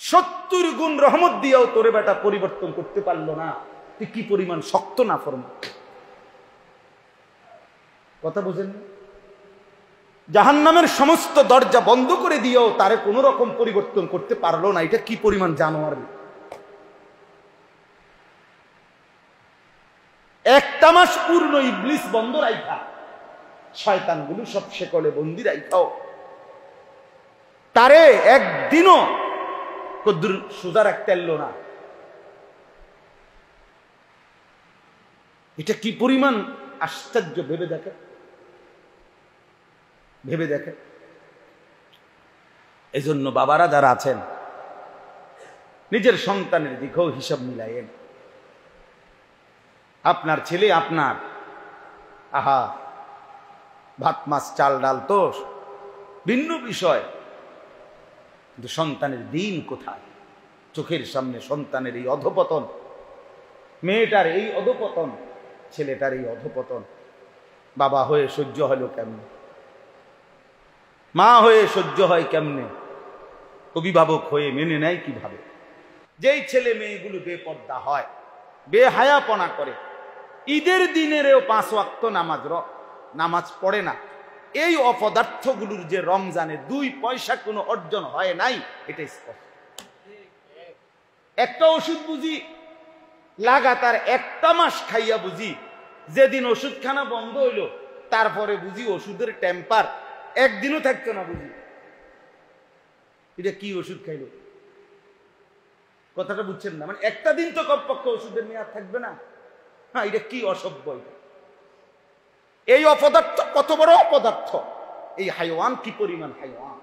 70 গুণ রহমত দিয়েও তোরে বেটা পরিবর্তন করতে পারলো না, তুই কি পরিমাণ শক্ত না ফরমান। কথা বুঝেন? জাহান্নামের সমস্ত দরজা বন্ধ করে দিয়েও তারে কোন রকম পরিবর্তন করতে পারলো না, এটা কি পরিমাণ জানোয়ার। একটা মাস পূর্ণ ইবলিস বন্ধ রাইখা, শয়তানগুলো সব শেকলে বন্দি রাইখাও তারে একদিনও কদ্দুর সোজা রাখতে পারলো না। এটা কি পরিমাণ আশ্চর্য ভেবে দেখে, ভেবে দেখে। এই জন্য বাবারা যারা আছেন নিজের সন্তানের দিকেও হিসাব মিলাইয়েন। আপনার ছেলে আপনার, আহা ভাত মাছ চাল ডাল তো ভিন্ন বিষয়, কিন্তু সন্তানের দিন কোথায়? চোখের সামনে সন্তানের এই অধপতন, মেয়েটার এই অধপতন, ছেলেটার এই অধপতন, বাবা হয়ে সহ্য হলো কেমনে? মা হয়ে সহ্য হয় কেমনে? অভিভাবক হয়ে মেনে নেয় কিভাবে? যেই ছেলে মেয়েগুলো বেপর্দা হয়, বেহায়াপনা করে, ঈদের দিনেরও 5 ওয়াক্ত নামাজ পড়ে না, এই অপদার্থগুলোর যে রমজানে 2 পয়সা কোনো অর্জন হয় নাই, এটাই স্পষ্ট। একটা ওষুধ বুঝি লাগাতার 1টা মাস খাইয়া বুঝি, যেদিন ওষুধ খানা বন্ধ হইল তারপরে বুঝি ওষুধের টেম্পার একদিনও থাকতো না বুঝি। এটা কি ওষুধ খাইল? কথাটা বুঝছেন না? মানে একটা দিন তো কমপক্ষে ওষুধের মেয়াদ থাকবে না। হ্যাঁ, এটা কি অসভ্য! এই অপদার্থ কত বড় অপদার্থ! এই হাইওয়ান কি পরিমাণ হাইওয়ান!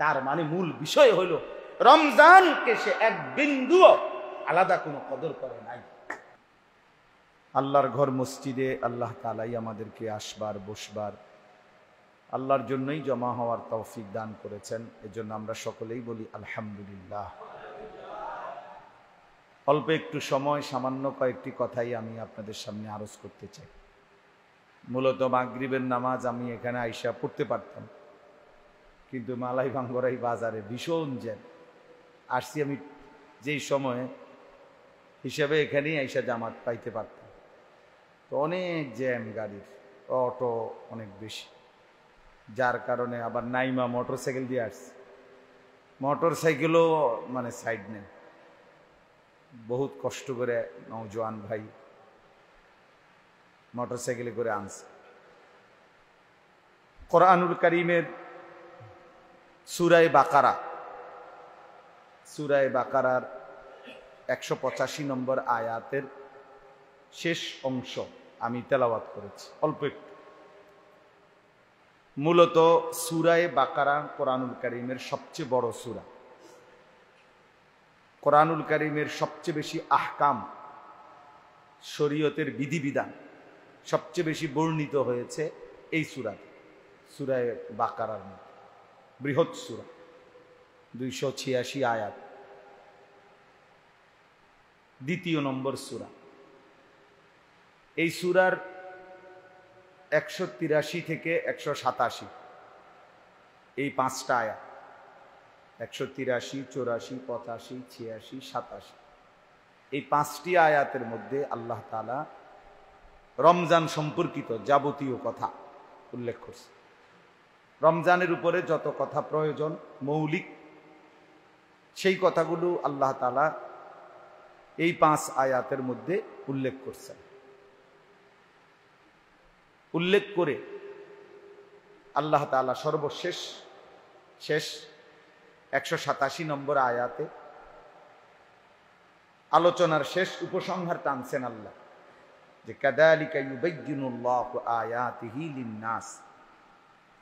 তার মানে মূল বিষয় হলো রমজানকে সে এক বিন্দুও আলাদা কোনো কদর করে নাই। আল্লাহর ঘর মসজিদে আল্লাহ তাআলাই আমাদেরকে আসবার বসবার, আল্লাহর জন্যই জমা হওয়ার তৌফিক দান করেছেন। এজন্য আমরা সকলেই বলি আলহামদুলিল্লাহ। অল্প একটু সময়, সামান্য কয়েকটি কথাই আমি আপনাদের সামনে আরজ করতে চাই। মূলত মাগরিবের নামাজ আমি এখানে আইসা পড়তে পারতাম, কিন্তু মালাই ভাঙ্গরাই বাজারে ভীষণ জ্যাম। আসছি আমি যেই সময়ে হিসাবে এখানেই আইসা জামাত পাইতে পারতাম, তো অনেক জ্যাম, গাড়ির অটো অনেক বেশি, যার কারণে আবার নাইমা মোটরসাইকেল দিয়ে আসছে। মোটরসাইকেলও মানে সাইড নেই, বহুত কষ্ট করে নওজোয়ান ভাই মোটরসাইকেলে করে আনছে। কোরআনুল কারীমের সূরা বাকারার 185 নম্বর আয়াতের শেষ অংশ আমি তেলাওয়াত করেছি অল্প একটু। মূলত সূরা বাকারা কোরআনুল কারীমের সবচেয়ে বড় সূরা। কোরআনুল কারীমের সবচেয়ে বেশি আহকাম, শরীয়তের বিধিবিধান সবচেয়ে বেশি বর্ণিত হয়েছে এই সূরাতে, সূরা বাকারার মধ্যে। বৃহৎ সূরা, 286 আয়াত, 2 নম্বর সূরা। এই সূরার 183 থেকে 187 এই 5টা আয়াত, 183, 84, 85, 86, 87, এই 5টি আয়াতের মধ্যে আল্লাহ তাআলা রমজান সম্পর্কিত যাবতীয় কথা উল্লেখ করছে। রমজানের উপরে যত কথা প্রয়োজন, মৌলিক, সেই কথাগুলো আল্লাহ তাআলা এই 5 আয়াতের মধ্যে উল্লেখ করছেন। উল্লেখ করে আল্লাহ তাআলা সর্বশেষ 187 নম্বর আয়াতে আলোচনার শেষ উপসংহার টানছেন আল্লাহ, যে কাযালিকা ইউবায়্যিনুল্লাহু আয়াতিহি লিন-নাস।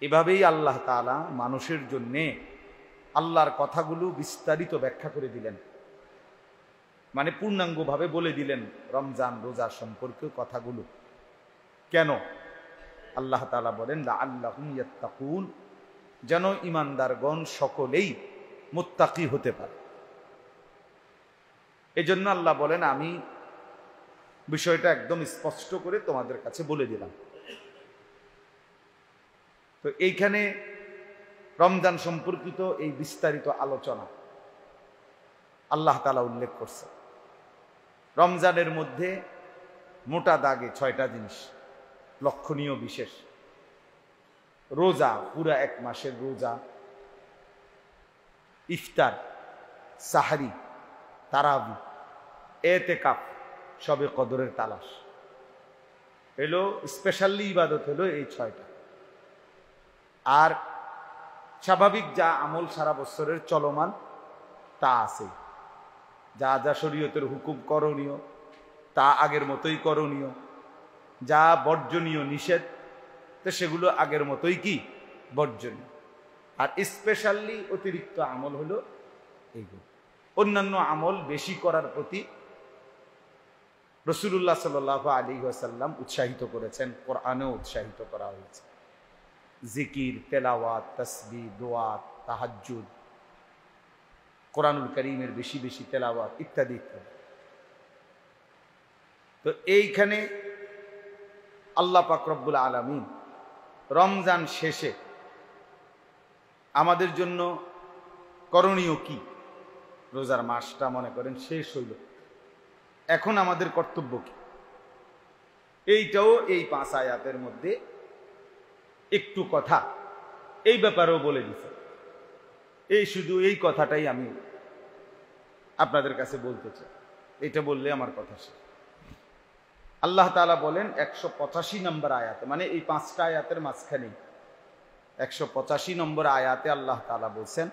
এভাবেই আল্লাহ তাআলা মানুষের জন্যে আল্লাহর কথাগুলো বিস্তারিত ব্যাখ্যা করে দিলেন, মানে পূর্ণাঙ্গভাবে বলে দিলেন রমজান রোজা সম্পর্কিত কথাগুলো। কেন? আল্লাহ তাআলা বলেন লাআল্লাহুম ইয়াত্তাকুন, যেন ঈমানদারগণ সকলেই মুত্তাকি হতে পারে। এজন্য আল্লাহ বলেন আমি বিষয়টা একদম স্পষ্ট করে তোমাদের কাছে বলে দিলাম। তো এইখানে রমজান সম্পর্কিত এই বিস্তারিত আলোচনা আল্লাহ তাআলা উল্লেখ করছে। রমজানের মধ্যে মোটা দাগে 6টা জিনিস লক্ষণীয় বিশেষ। রোজা, পুরা 1 মাসের রোজা, ইফতার, সাহারি, তারাবি, এতেকাফ, শবে কদরের তালাশ, এলো স্পেশালি ইবাদত হলো এই 6টা। আর স্বাভাবিক যা আমল সারা বছরের চলমান তা আছে, যা যা শরীয়তের হুকুম করণীয় তা আগের মতোই করণীয়, যা বর্জনীয় নিষেধ তো সেগুলো আগের মতোই কি বর্জনীয়। আর স্পেশালি অতিরিক্ত আমল হলো এইগুলো। অন্যান্য আমল বেশি করার প্রতি রাসূলুল্লাহ সাল্লাল্লাহু আলাইহি ওয়াসাল্লাম উৎসাহিত করেছেন, কোরআনেও উৎসাহিত করা হয়েছে। জিকির, তেলাওয়াত, তাসবিহ, দোয়া, তাহাজ্জুদ, কোরআনুল কারীমের বেশি বেশি তেলাওয়াত ইত্যাদি ইত্যাদি। তো এইখানে আল্লাহ পাক রব্বুল আলামিন রমজান শেষে আমাদের জন্য করণীয় কি, রোজার মাসটা মনে করেন শেষ হইল, এখন আমাদের কর্তব্য কি, এইটাও এই 5 আয়াতের মধ্যে একটু কথা এই ব্যাপারেও বলে দিছে। এই শুধু এই কথাটাই আমি আপনাদের কাছে বলতে চাই, এটা বললে আমার কথা শেষ। আল্লাহ তাআলা বলেন 185 নম্বর আয়াতে, মানে এই 5টা আয়াতের মাঝখানে 185 নম্বর আয়াতে আল্লাহ তাআলা বলছেন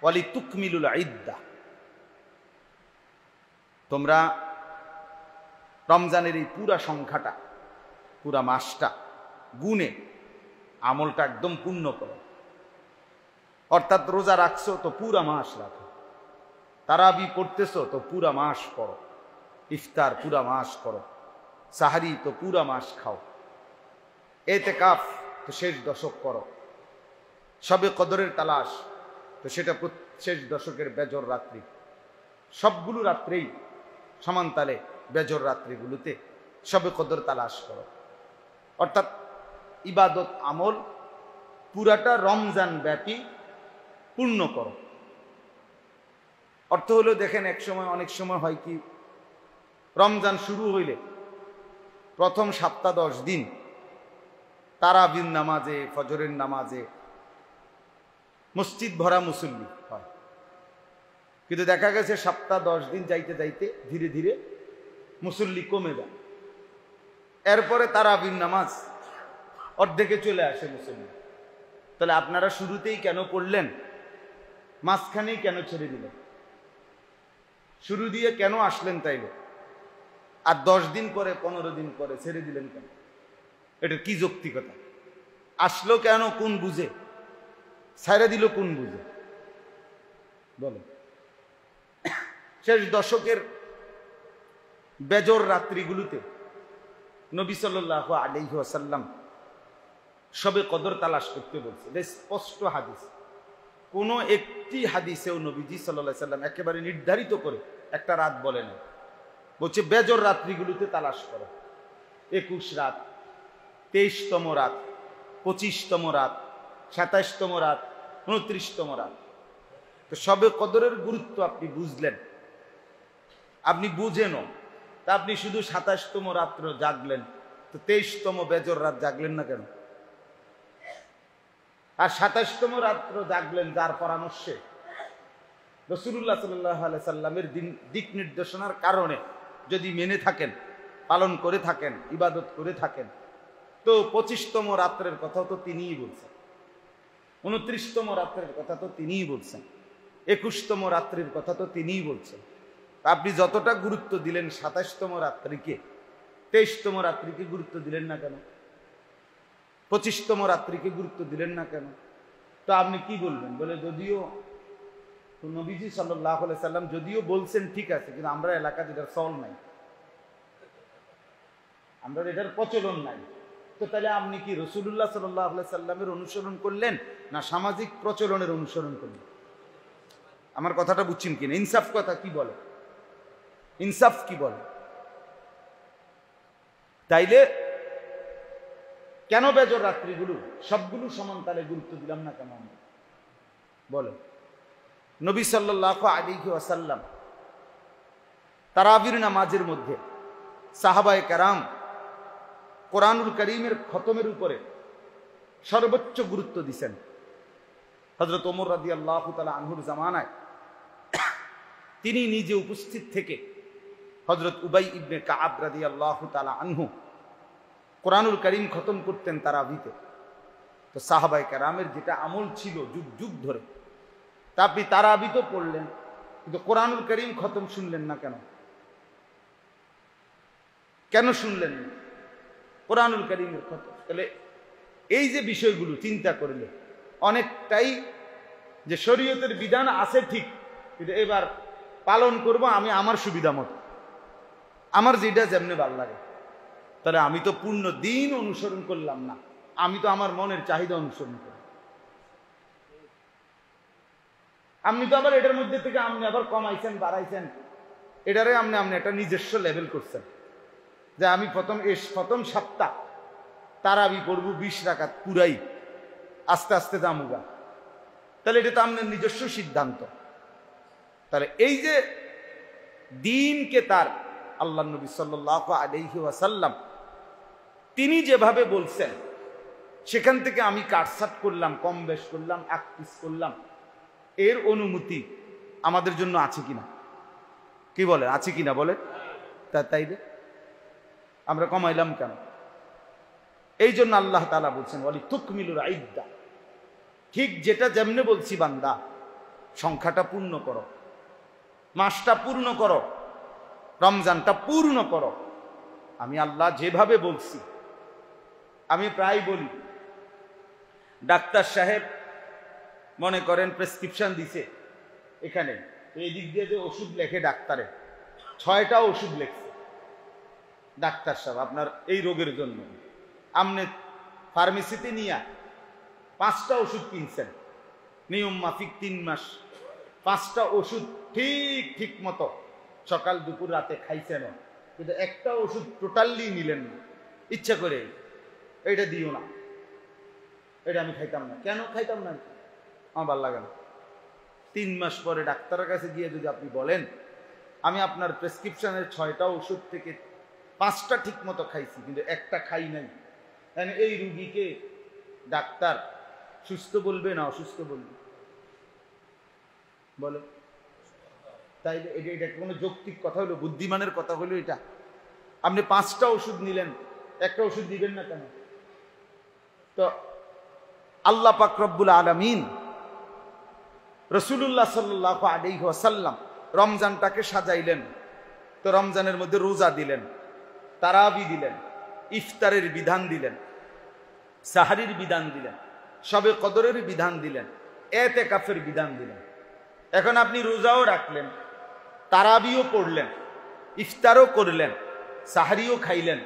ওয়ালিতুকমিলুল ইদ্দাহ, তোমরা রমজানের এই পুরা সংখ্যাটা, পুরা মাসটা গুনে আমলটা একদম পূর্ণ করো। অর্থাৎ রোজা রাখছো তো পুরা মাস রাখো, তারাবি পড়তেছো তো পুরা মাস পড়ো, ইফতার পুরা মাস করো, সাহারি তো পুরা মাস খাও, এতেকাফ তো শেষ দশক করো, শবে কদরের তালাশ তো সেটা শেষ দশকের বেজর রাত্রি, সবগুলো রাত্রেই সমানতালে বেজর রাত্রিগুলোতে শবে কদর তালাশ করো। অর্থাৎ ইবাদত আমল পুরাটা রমজান ব্যাপী পূর্ণ করো। অর্থ হলো দেখেন, অনেক সময় হয় কি, রমজান শুরু হইলে প্রথম সপ্তাহ 10 দিন তারাবির নামাজে, ফজরের নামাজে মসজিদ ভরা মুসল্লি হয়, কিন্তু দেখা গেছে সপ্তাহ 10 দিন যাইতে যাইতে ধীরে ধীরে মুসল্লি কমে যায়। এরপরে তারাবির নামাজ অর্ধেকে চলে আসে মুসল্লি। তাহলে আপনারা শুরুতেই কেন পড়লেন, মাঝখানেই কেন ছেড়ে দিলেন? শুরু দিয়ে কেন আসলেন তাইলে, আর 10 দিন পরে 15 দিন পরে ছেড়ে দিলেন কেন? এটা কি যৌক্তিকতা? আসলো কেন কোন বুঝে, ছেড়ে দিল কোন বুঝে? বলেন। শেষ দশকের বেজর রাত্রিগুলোতে নবী সাল্লাল্লাহু আলাইহি ওয়াসাল্লাম শবে কদর তালাশ করতে বলছে, এটা স্পষ্ট হাদিস। কোন একটি হাদিসেও নবীজি সাল্লাল্লাহু আলাইহি ওয়াসাল্লাম একেবারে নির্ধারিত করে একটা রাত বলেন, বলছে বেজর রাত্রিগুলোতে তালাশ করো। 21 রাত, 23তম রাত, 25তম রাত, 27তম রাত, 29তম রাত। তো শবে কদরের গুরুত্ব আপনি বুঝলেন, আপনি বুঝেনও, তা আপনি শুধু 27তম রাত্র জাগলেন, তো 23তম বেজর রাত জাগলেন না কেন? আর 27তম রাত্র জাগলেন যার পরামর্শে, রাসূলুল্লাহ সাল্লাল্লাহু আলাইহি সাল্লামের দিক নির্দেশনার কারণে যদি মেনে থাকেন, পালন করে থাকেন, ইবাদত করে থাকেন, তো 25তম রাত্রের কথা তো তিনিই বলছেন, 29তম রাত্রের কথা তো তিনিই বলছেন, 21তম রাত্রির কথা তো তিনিই বলছেন। আপনি যতটা গুরুত্ব দিলেন 27তম রাত্রিকে, 23তম রাত্রিকে গুরুত্ব দিলেন না কেন? 25তম রাত্রিকে গুরুত্ব দিলেন না কেন? তো আপনি কি বলবেন? বলে যদিও নবীজি সাল্লাল্লাহু আলাইহি সাল্লাম যদিও বলছেন ঠিক আছে, কিন্তু আমরা এলাকাতে এটার চল নাই, আমরা এটার প্রচলন নাই। তো তাহলে আপনি কি রাসূলুল্লাহ সাল্লাল্লাহু আলাইহি সাল্লামের অনুসরণ করলেন না সামাজিক প্রচলনের অনুসরণ করলেন? আমার কথাটা বুঝছেন কিনা? ইনসাফ কথা কি বলে, ইনসাফ কি বলে? তাইলে কেন বেজর রাত্রিগুলো সবগুলো সমান তালে গুরুত্ব দিলাম না কেন আমরা? বলেন। নবী সাল্লাল্লাহু আলাইহি ওয়াসাল্লাম তারাবির নামাজের মধ্যে সাহাবায়ে কেরাম কোরআনুল কারীমের খতমের উপরে সর্বোচ্চ গুরুত্ব দিয়েছেন। হযরত ওমর রাদিয়াল্লাহু তাআলা আনহুর জামানায় তিনি নিজে উপস্থিত থেকে হযরত উবাই ইবনে কাআব রাদিয়াল্লাহু তাআলা আনহু কোরআনুল কারীম খতম করতেন তারাবিতে। তো সাহাবায়ে কেরামের যেটা আমল ছিল যুগ যুগ ধরে, তা আপনি তারাবি তো পড়লেন, কিন্তু কোরআনুল কারীম খতম শুনলেন না কেন? কেন শুনলেন না কোরআনুল কারীমের খতম? তাহলে এই যে বিষয়গুলো চিন্তা করলে অনেকটাই যে শরীয়তের বিধান আছে ঠিক, কিন্তু এবার পালন করব আমি আমার সুবিধা মতো, আমার যেটা যেমনি ভালো লাগে। তাহলে আমি তো পূর্ণ দিন অনুসরণ করলাম না, আমি তো আমার মনের চাহিদা অনুসরণ করি। আপনি তো আবার এটার মধ্যে থেকে আপনি আবার কমাইছেন বাড়াইছেন, এটারে আপনি একটা নিজস্ব লেভেল করছেন যে আমি প্রথম সপ্তাহ তারাবি পড়ব 20 রাকাত পুরাই, আস্তে আস্তে দামুগা। তাহলে এটা তো আপনার নিজস্ব সিদ্ধান্ত। তাহলে এই যে দিনকে তার আল্লাহ নবী সাল্লাল্লাহু আলাইহি ওয়াসাল্লাম তিনি যেভাবে বলছেন, সেখান থেকে আমি কাটছাট করলাম, কম বেশ করলাম, আকপিস করলাম, এর অনুমতি আমাদের জন্য আছে কিনা? কি বলে, আছে কিনা বলে? তাই রে আমরা কমাইলাম কেন? এই জন্য আল্লাহ তাআলা বলছেন ওয়ালি তুকমিলুল ইদ্দা, ঠিক যেটা যেমনে বলছি বান্দা, সংখ্যাটা পূর্ণ করো, মাসটা পূর্ণ করো, রমজানটা পূর্ণ করো। আমি আল্লাহ যেভাবে বলছি, আমি প্রায় বলি ডাক্তার সাহেব মনে করেন প্রেসক্রিপশন দিছে এখানে, এই দিক দিয়ে যে ওষুধ লেখে ডাক্তারে 6টা ওষুধ লেখছে ডাক্তার সাহেব আপনার এই রোগের জন্য, আপনি ফার্মেসিতে নিয়ে 5টা ওষুধ কিনছেন নিয়ম মাফিক 3 মাস, 5টা ওষুধ ঠিক মতো সকাল দুপুর রাতে খাইছেন, কিন্তু একটা ওষুধ টোটালি নিলেন না, ইচ্ছা করে এইটা দিও না, এটা আমি খাইতাম না। কেন খাইতাম না? আমার ভালো লাগে না। 3 মাস পরে ডাক্তারের কাছে গিয়ে যদি আপনি বলেন আমি আপনার প্রেসক্রিপশনের 6টা ওষুধ থেকে 5টা ঠিক মতো খাইছি কিন্তু একটা খাই নাই, মানে এই রুগীকে ডাক্তার সুস্থ বলবে না অসুস্থ বলবে? বলে তাই এটা কোনো যৌক্তিক কথা হলো? বুদ্ধিমানের কথা হলো এটা? আপনি 5টা ওষুধ নিলেন, একটা ওষুধ দিবেন না কেন? তো আল্লাহ পাক রব্বুল আলামিন রাসূলুল্লাহ সাল্লাল্লাহু আলাইহি ওয়াসাল্লাম রমজানটাকে সাজাইলেন, তো রমজানের মধ্যে রোজা দিলেন, তারাবি দিলেন, ইফতারের বিধান দিলেন, সাহারির বিধান দিলেন, শবে কদরের বিধান দিলেন, ইতিকাফের বিধান দিলেন। এখন আপনি রোজাও রাখলেন, তারাবিও পড়লেন, ইফতারও করলেন, সাহারিও খাইলেন,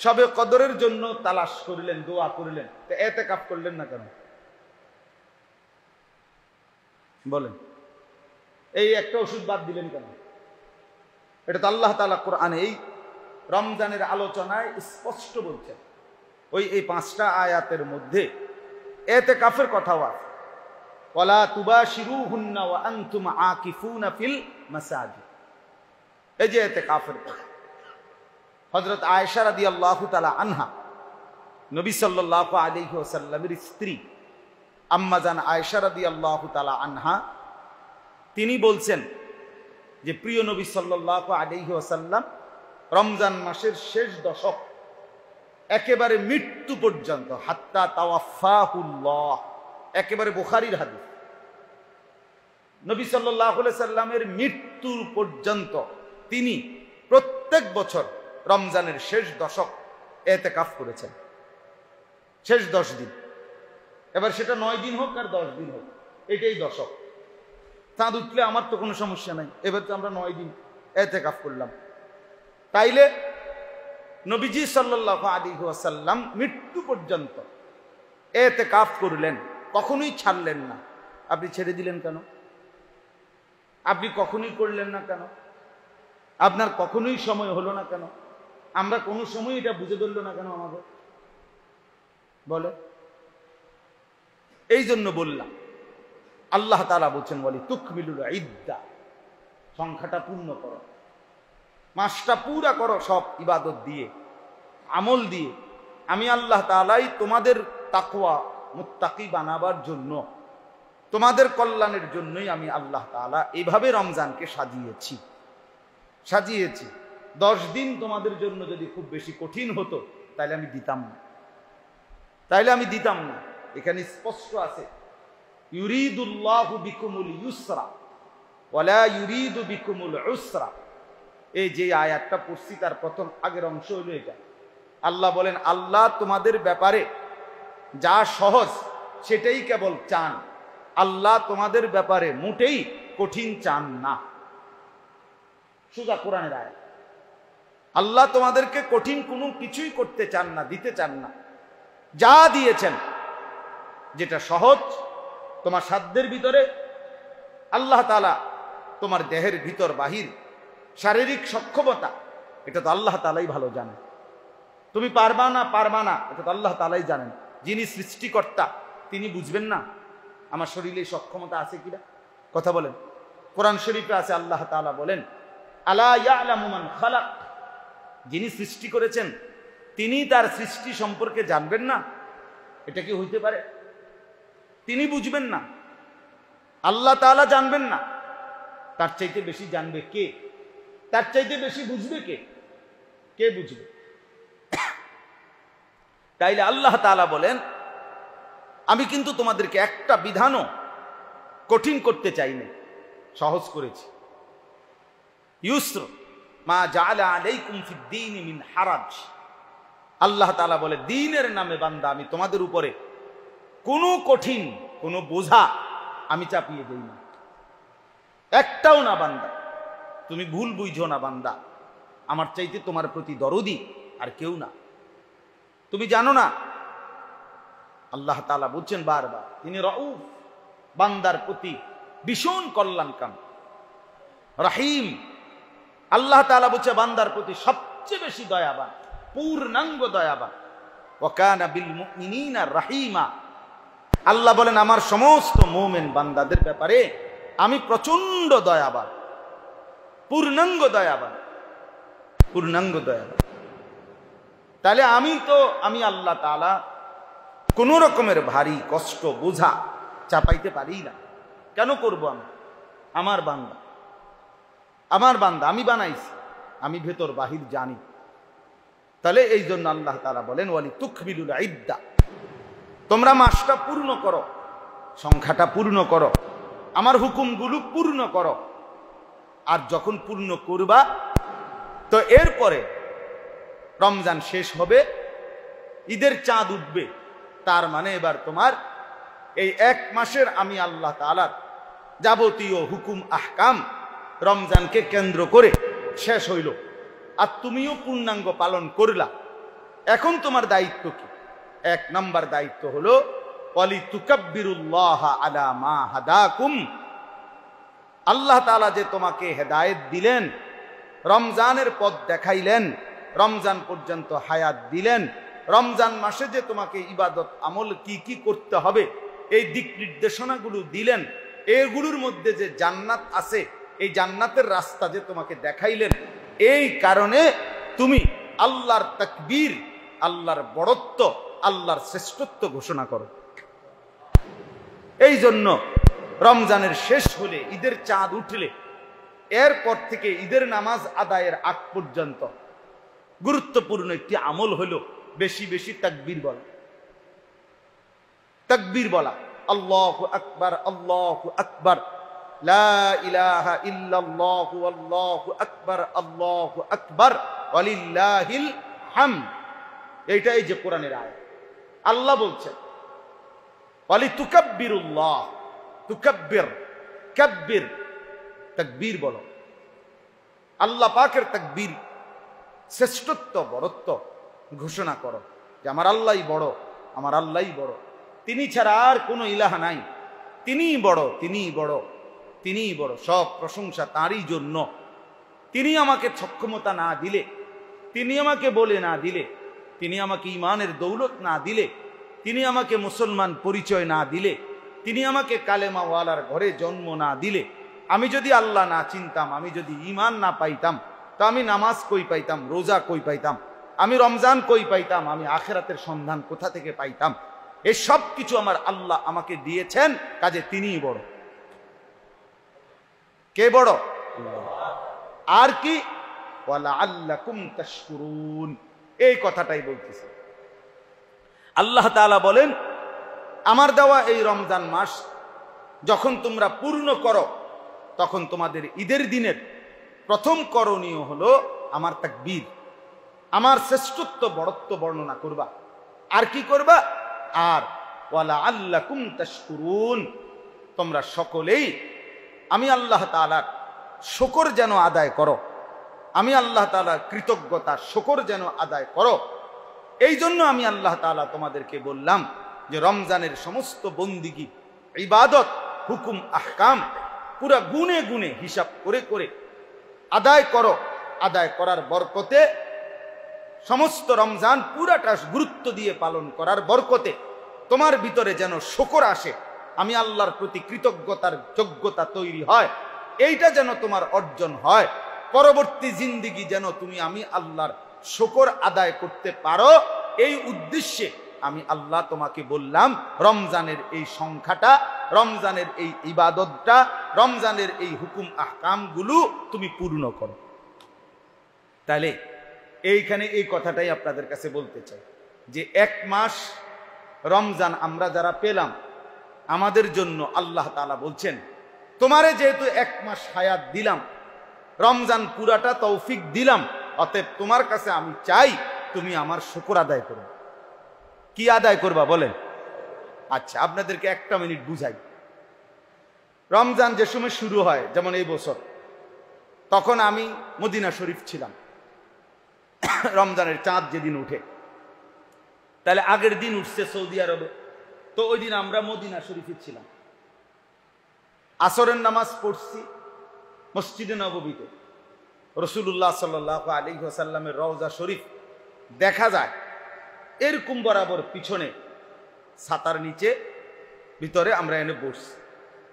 শবে কদরের জন্য তালাশ করলেন, দোয়া করলেন, তো ইতিকাফ করলেন না কেন? বলেন, এই একটা ওষুধ বাদ দিলেন কেন? এটা তো আল্লাহ তাআলা কোরআনে এই রমজানের আলোচনায় স্পষ্ট বলছেন। এই 5টা আয়াতের মধ্যে ইতিকাফের কথাও আছে, ওয়ালা তুবাশিরুহুন্না ওয়া আনতুম আকিফুনা ফিল মাসাজিদ। এই যে ইতিকাফের কথা, হযরত আয়েশা রাদিয়াল্লাহু তাআলা আনহা নবী সাল্লাল্লাহু আলাইহি ওয়াসাল্লামের স্ত্রী আম্মা জান আয়েশা রাদিয়াল্লাহু তাআলা আনহা তিনি বলছেন যে প্রিয় নবী সাল্লাল্লাহু আলাইহি ওয়াসাল্লাম রমজান মাসের শেষ দশক একেবারে মৃত্যু পর্যন্ত, হাত্তা তাওয়াফাহুল্লাহ, একেবারে বুখারীর হাদিস, নবী সাল্লাল্লাহু আলাইহি সাল্লামের মৃত্যু পর্যন্ত তিনি প্রত্যেক বছর রমজানের শেষ দশক ইতিকাফ করেছেন, শেষ 10 দিন। এবার সেটা 9 দিন হোক আর 10 দিন হোক, এটাই দশক। চাঁদ উঠলে আমার তো কোনো সমস্যা নাই, এবার তো আমরা 9 দিন ইতিকাফ করলাম। তাইলে নবীজি সাল্লাল্লাহু আলাইহি ওয়াসাল্লাম মৃত্যু পর্যন্ত ইতিকাফ করলেন, কখনোই ছাড়লেন না। আপনি ছেড়ে দিলেন কেন? আপনি কখনোই করলেন না কেন? আপনার কখনোই সময় হলো না কেন? আমরা কোনো সময় এটা বুঝে ধরলো না কেন আমাদের? বলে? এই জন্য বললাম, আল্লাহ তাআলা বলছেন বলি তুকমিলুল ইদ্দা, সংখ্যাটা পূর্ণ করো, মাসটা পুরা করো সব ইবাদত দিয়ে, আমল দিয়ে। আমি আল্লাহ তাআলাই তোমাদের তাকওয়া মুত্তাকি বানাবার জন্য, তোমাদের কল্যাণের জন্যই আমি আল্লাহ তাআলা এইভাবে রমজানকে সাজিয়েছি। 10 দিন তোমাদের জন্য যদি খুব বেশি কঠিন হতো তাহলে আমি দিতাম না। এখানে স্পষ্ট আছে ইউরিদুল্লাহু বিকুমুল ইউসরা ওয়ালা ইউরিদু বিকুমুল উসরা। এই যে আয়াতটা পড়ছি তার প্রথম আগের অংশ হলো এটা। আল্লাহ বলেন, আল্লাহ তোমাদের ব্যাপারে যা সহজ সেটাই কেবল চান, আল্লাহ তোমাদের ব্যাপারে মোটেই কঠিন চান না। সোজা কোরআনের আয়াত। আল্লাহ তোমাদেরকে কঠিন কোনো কিছুই করতে চান না, দিতে চান না। যা দিয়েছেন যেটা সহজ তোমার সাধ্যের ভিতরে, আল্লাহ তাআলা তোমার দেহের ভিতর বাহির শারীরিক সক্ষমতা, এটা তো আল্লাহ তাআলাই ভালো জানেন। তুমি পারবা না এটা তো আল্লাহ তাআলাই জানেন। যিনি সৃষ্টিকর্তা তিনি বুঝবেন না আমার শরীরে সক্ষমতা আছে কিনা? কথা বলেন। কোরআন শরীফে আছে, আল্লাহ তাআলা বলেন আলা ইয়ালামু মান খালাক, যিনি সৃষ্টি করেছেন তিনি তার সৃষ্টি সম্পর্কে জানবেন না? এটা কি হইতে পারে? তিনি বুঝবেন না, আল্লাহ তাআলা জানবেন না, তার চাইতে বেশি জানবে কে? তার চাইতে বেশি বুঝবে কে? কে বুঝবে? তাইলে আল্লাহ তাআলা বলেন, আমি কিন্তু তোমাদেরকে একটা বিধানও কঠিন করতে চাইনি, সহজ করেছি। ইউসর মা জাআলা আলাইকুম ফিদ-দীন মিন হারাজ। আল্লাহ তাআলা বলে, দ্বীনের নামে বান্দা আমি তোমাদের উপরে কোনো কঠিন কোনো বোঝা আমি চাপিয়ে দেই না, একটাও না। বান্দা তুমি ভুল বুঝো না, বান্দা আমার চাইতে তোমার প্রতি দরদি আর কেউ না। তুমি জানো না আল্লাহ তাআলা বলছেন বারবার তিনি রউফ, বান্দার প্রতি ভীষণ কল্যাণকাম, রহিম। আল্লাহ তাআলা বলছে বান্দার প্রতি সবচেয়ে বেশি দয়াবান, পূর্ণাঙ্গ দয়াবান। ওয়া কানা বিল মুমিনিনা রাহিমা। আল্লাহ বলেন আমার সমস্ত মুমিন বান্দাদের ব্যাপারে আমি প্রচন্ড দয়াবান, পূর্ণাঙ্গ দয়াবান। তাহলে আমি আল্লাহ তাআলা কোন রকমের ভারী কষ্ট বোঝা চাপাইতে পারি না। কেন করব? আমি আমার বান্দা আমি বানাইছি, আমি ভেতর বাহির জানি। তাহলে এই জন্য আল্লাহ তাআলা বলেন ওয়ালি তুকমিলুল ইদ্দা, তোমরা মাসটা পূর্ণ করো, সংখ্যাটা পূর্ণ করো, আমার হুকুমগুলো পূর্ণ করো। আর যখন পূর্ণ করবা তো এরপরে রমজান শেষ হবে, ঈদের চাঁদ উঠবে, তার মানে এবার তোমার এই 1 মাসের আমি আল্লাহ তাআলার যাবতীয় হুকুম আহকাম রমজানকে কেন্দ্র করে শেষ হইল, আর তুমিও পূর্ণাঙ্গ পালন করলা। এখন তোমার দায়িত্ব কি? 1 নাম্বার দায়িত্ব হলো ওয়ালি তুকাব্বিরুল্লাহ আলা মা হাদাকুম। আল্লাহ তাআলা যে তোমাকে হেদায়েত দিলেন, রমজানের পথ দেখাইলেন, রমজান পর্যন্ত হায়াত দিলেন, রমজান মাসে যে তোমাকে ইবাদত আমল কি কি করতে হবে এই দিক নির্দেশনাগুলো দিলেন, এগুলোর মধ্যে যে জান্নাত আছে এই জান্নাতের রাস্তা যে তোমাকে দেখাইলেন, এই কারণে তুমি আল্লাহর তাকবীর, আল্লাহর বড়ত্ব, আল্লাহর শ্রেষ্ঠত্ব ঘোষণা করো। এই জন্য রমজানের শেষ হলে, ঈদের চাঁদ উঠলে, এরপর থেকে ঈদের নামাজ আদায়ের আগ পর্যন্ত গুরুত্বপূর্ণ একটি আমল হলো বেশি বেশি তাকবীর বলা। তাকবীর বলা, আল্লাহু আকবার, আল্লাহু আকবার, লা ইলাহা ইল্লাল্লাহু আল্লাহু আকবার, আল্লাহু আকবার, ওয়ালিল্লাহিল হামদ। এইটাই যে কোরআনের আয়াত। আল্লাহ বলছেন ওয়ালি তুকাব্বিরুল্লাহ, তুকাব্বির, কাব্বির, তাকবীর বলো। আল্লাহ পাকের তাকবীর, শ্রেষ্ঠত্ব, বড়ত্ব ঘোষণা করো যে আমার আল্লাহই বড়, আমার আল্লাহই বড়, তিনি ছাড়া আর কোনো ইলাহা নাই, তিনিই বড়, তিনিই বড়, তিনিই বড়। সব প্রশংসা তাঁরই জন্য। তিনি আমাকে সক্ষমতা না দিলে, তিনি আমাকে বলে না দিলে, তিনি আমাকে ঈমানের দৌলত না দিলে, তিনি আমাকে মুসলমান পরিচয় না দিলে, তিনি আমাকে কালেমাওয়ালার ঘরে জন্ম না দিলে, আমি যদি আল্লাহ না চিনতাম, আমি যদি ঈমান না পাইতাম, তো আমি নামাজ কই পাইতাম, রোজা কই পাইতাম, আমি রমজান কই পাইতাম, আমি আখিরাতের সন্ধান কোথা থেকে পাইতাম? এই সব কিছু আমার আল্লাহ আমাকে দিয়েছেন, কাজে তিনিই বড়। কে বড়? আর কি? ওয়ালাআল্লাকুম তাশকুরুন, এই কথাটাই বলতেছে। আল্লাহ তাআলা বলেন, আমার দেওয়া এই রমজান মাস যখন তোমরা পূর্ণ করো, তখন তোমাদের ঈদের দিনের প্রথম করণীয় হলো আমার তাকবীর, আমার শ্রেষ্ঠত্ব বড়ত্ব বর্ণনা করবা। আর কি করবা? আর ওয়ালাআল্লাকুম তাশকুরুন, তোমরা সকলেই আমি আল্লাহ তাআলার শুকর যেন আদায় করো, আমি আল্লাহ তাআলার কৃতজ্ঞতা শুকর যেন আদায় করো। এই জন্য আমি আল্লাহ তাআলা তোমাদেরকে বললাম যে রমজানের সমস্ত বন্দিগি, ইবাদত, হুকুম, আহকাম পুরা গুনে গুনে হিসাব করে করে আদায় করো। আদায় করার বরকতে, সমস্ত রমজান পুরাটা গুরুত্ব দিয়ে পালন করার বরকতে তোমার ভিতরে যেন শুকর আসে, আমি আল্লাহর প্রতি কৃতজ্ঞতার যোগ্যতা তৈরি হয়, এইটা যেন তোমার অর্জন হয়। পরবর্তী জিন্দিগি যেন তুমি আমি আল্লাহর শুকর আদায় করতে পারো, এই উদ্দেশ্যে আমি আল্লাহ তোমাকে বললাম রমজানের এই সংখ্যাটা, রমজানের এই ইবাদতটা, রমজানের এই হুকুম আহকামগুলো তুমি পূর্ণ করো। তাহলে এইখানে এই কথাটাই আপনাদের কাছে বলতে চাই যে এক মাস রমজান আমরা যারা পেলাম, আমাদের জন্য আল্লাহ তাআলা বলছেন তোমারে যেহেতু এক মাস হায়াত দিলাম, রমজান পুরাটা তৌফিক দিলাম, অতএব তোমার কাছে আমি চাই তুমি আমার শুকর আদায় করো। কি আদায় করবা বলেন? আচ্ছা, আপনাদেরকে একটা মিনিট বুঝাই। রমজান যে সময় শুরু হয়, যেমন এই বছর, তখন আমি মদিনা শরীফ ছিলাম। রমজানের চাঁদ যেদিন উঠে, তাহলে আগের দিন উঠছে সৌদি আরবে, তো ওই দিন আমরা মদিনা শরীফে ছিলাম। আসরের নামাজ পড়ছি মসজিদে নববীতে, রাসূলুল্লাহ সাল্লাল্লাহু আলাইহি ওয়াসাল্লামের রওজা শরীফ দেখা যায় এরকম বরাবর পিছনে ছাতার নিচে ভিতরে আমরা এনে বসছি,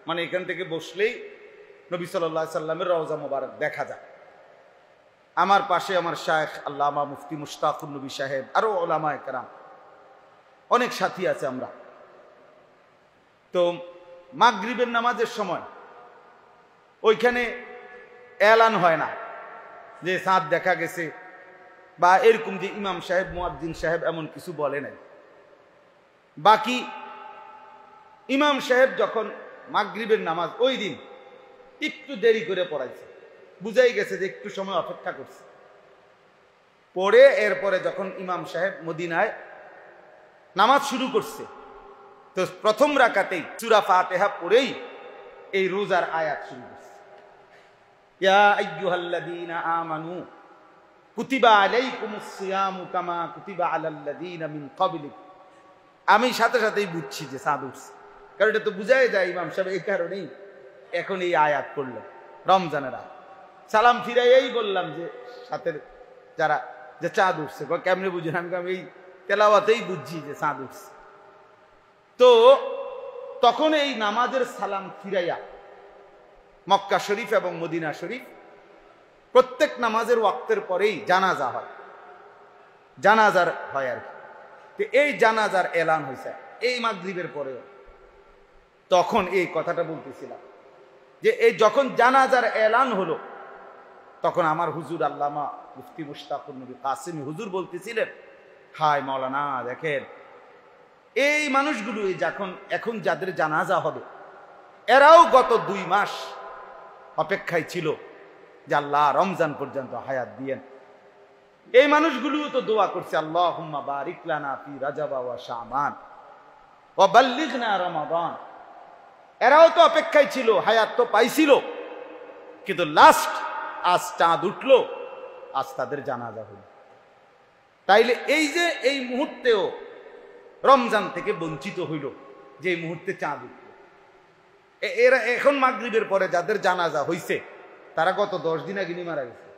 মানে এখান থেকে বসলেই নবী সাল্লাল্লাহু আলাইহি সাল্লামের রওজা মোবারক দেখা যায়। আমার পাশে আমার শায়েখ আল্লামা মুফতি মুশতাকুর নবী সাহেব, আরো উলামায়ে কেরাম, অনেক সাথী আছে আমরা। তো মাগরিবের নামাজের সময় ওইখানে এলান হয় না যে চাঁদ দেখা গেছে, বা এরকম যে ইমাম সাহেব, মুয়াজ্জিন সাহেব এমন কিছু বলে নাই। বাকি ইমাম সাহেব যখন মাগরিবের নামাজ ওই দিন একটু দেরি করে পড়াইছে, বুঝাই গেছে যে একটু সময় অপেক্ষা করছে। পরে এরপরে যখন ইমাম সাহেব মদিনায় নামাজ শুরু করছে, তো প্রথম রাকাতেই সূরা ফাতিহা পড়েই এই রোজার আয়াত শুরু করছে, ইয়া আইয়ুহাল্লাযীনা আমানু কুতিবা আলাইকুমুস সিয়ামু কামা কুতিবা আলাল্লাযীনা মিন ক্বাবলিকুম। আমি সাথে সাথেই বুঝছি যে চাঁদ উঠছে, কারণ এটা তো বুঝাই যায় ইমাম সাহেব এই কারণেই এখন এই আয়াত পড়ল, রমজানের আয়াত। সালাম ফিরাইয়াই বললাম যে সাথে যারা, যে চাঁদ উঠছে। কেমনে বুঝেন? আমি এই তেলাওয়াতেই বুঝছি যে চাঁদ উঠছে। তো তখন এই নামাজের সালাম ফিরাইয়া মক্কা শরীফ এবং মদিনা শরীফ প্রত্যেক নামাজের ওয়াক্তের পরেই জানাজা হয়, জানাজার হয় আর কি। এই জানাজার এলান হয়েছে এই মাগরিবের পরেও। তখন এই কথাটা বলতেছিলাম যে এই যখন জানাজার এলান হলো, তখন আমার হুজুর আল্লামা মুফতি মুশতাকুর নবী কাসেমি হুজুর বলতেছিলেন, হায় মাওলানা, দেখেন এই মানুষগুলো যখন এখন যাদের জানাজা হবে, এরাও গত 2 মাস অপেক্ষায় ছিল যে আল্লাহ রমজান পর্যন্ত হায়াত দিয়েন। এই মানুষগুলোও তো দোয়া করছে, আল্লাহুম্মা বারিক লানা ফি রাজাব ওয়া শাবান ওয়া বাল্লিগনা রমাদান। এরাও তো অপেক্ষায় ছিল, হায়াত তো পাইছিল, কিন্তু লাস্ট আজ চাঁদ উঠলো, আজ তাদের জানাজা হল। তাইলে এই যে এই মুহূর্তেও রমজান থেকে বঞ্চিত হইল, যে এই মুহূর্তে চাঁদ উঠল। এরা এখন মাগরিবের পরে যাদের জানাজা হইছে, তারা গত 10 দিন আগে মারা গেছে,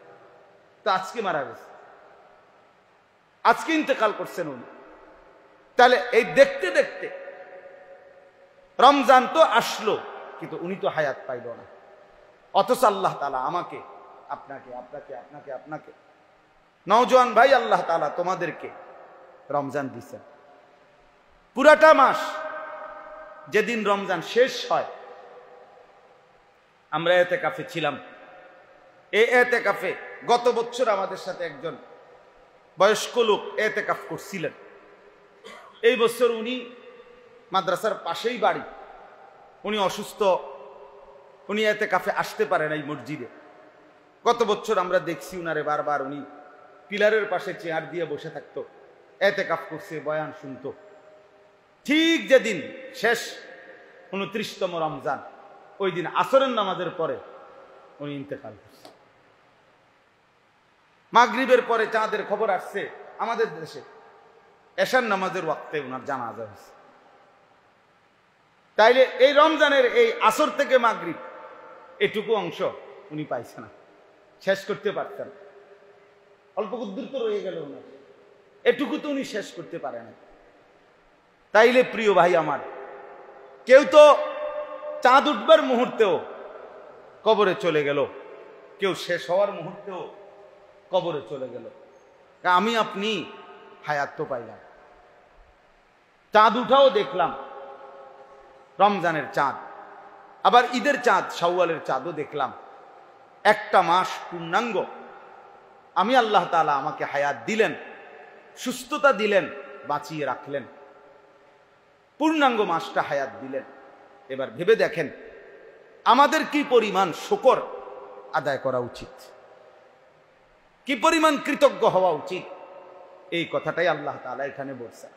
তো আজকে মারা গেছে, আজকে ইন্তেকাল করছেন উনি। তাহলে এই দেখতে দেখতে রমজান তো আসলো, কিন্তু উনি তো হায়াত পাইল না। অথচ আল্লাহ তাআলা আমাকে, আপনাকে আপনাকে আপনাকে আপনাকে নওজোয়ান ভাই, আল্লাহ তাআলা তোমাদেরকে রমজান দিচ্ছেন পুরাটা মাস। যেদিন রমজান শেষ হয়, আমরা এতেকাফে ছিলাম। এই এতেকাফে গত বছর আমাদের সাথে একজন বয়স্ক লোক এতেকাফ করছিলেন। এই বছর উনি মাদ্রাসার পাশেই বাড়ি, উনি অসুস্থ, উনি এতেকাফে আসতে পারেন এই মসজিদে। গত বছর আমরা দেখছি উনারে বারবার, উনি পিলারের পাশে চেয়ার দিয়ে বসে থাকতো, এতেকাফ করছে, বয়ান শুনতো। ঠিক যেদিন শেষ 29তম রমজান, ওই দিন আসরের নামাজের পরে উনি ইন্তেকাল করছে। মাগরিবের পরে চাঁদের খবর আসছে আমাদের দেশে, এশার নামাজের ওয়াক্তে ওনার জানাজা হয়েছে। তাইলে এই রমজানের এই আসর থেকে মাগরিব এটুকু অংশ উনি পাইছে না, শেষ করতে পারতেন। অল্প কুদ্দুর তো রয়ে গেল ওনার, এটুকু তো উনি শেষ করতে পারে না। তাইলে প্রিয় ভাই আমার, কেউ তো চাঁদ উঠবার মুহূর্তেও কবরে চলে গেল, কেউ শেষ হওয়ার মুহূর্তেও কবরে চলে গেল। আমি আপনি হায়াত তো পাইলাম, চাঁদ উঠাও দেখলাম, রমজানের চাঁদ, আবার ঈদের চাঁদ, শাওয়ালের চাঁদও দেখলাম। একটা মাস পূর্ণাঙ্গ আমি আল্লাহ তাআলা আমাকে হায়াত দিলেন, সুস্থতা দিলেন, বাঁচিয়ে রাখলেন, পূর্ণাঙ্গ মাসটা হায়াত দিলেন। এবার ভেবে দেখেন আমাদের কি পরিমাণ শুকর আদায় করা উচিত, কি পরিমাণ কৃতজ্ঞ হওয়া উচিত। এই কথাটাই আল্লাহ তাআলা এখানে বলছেন,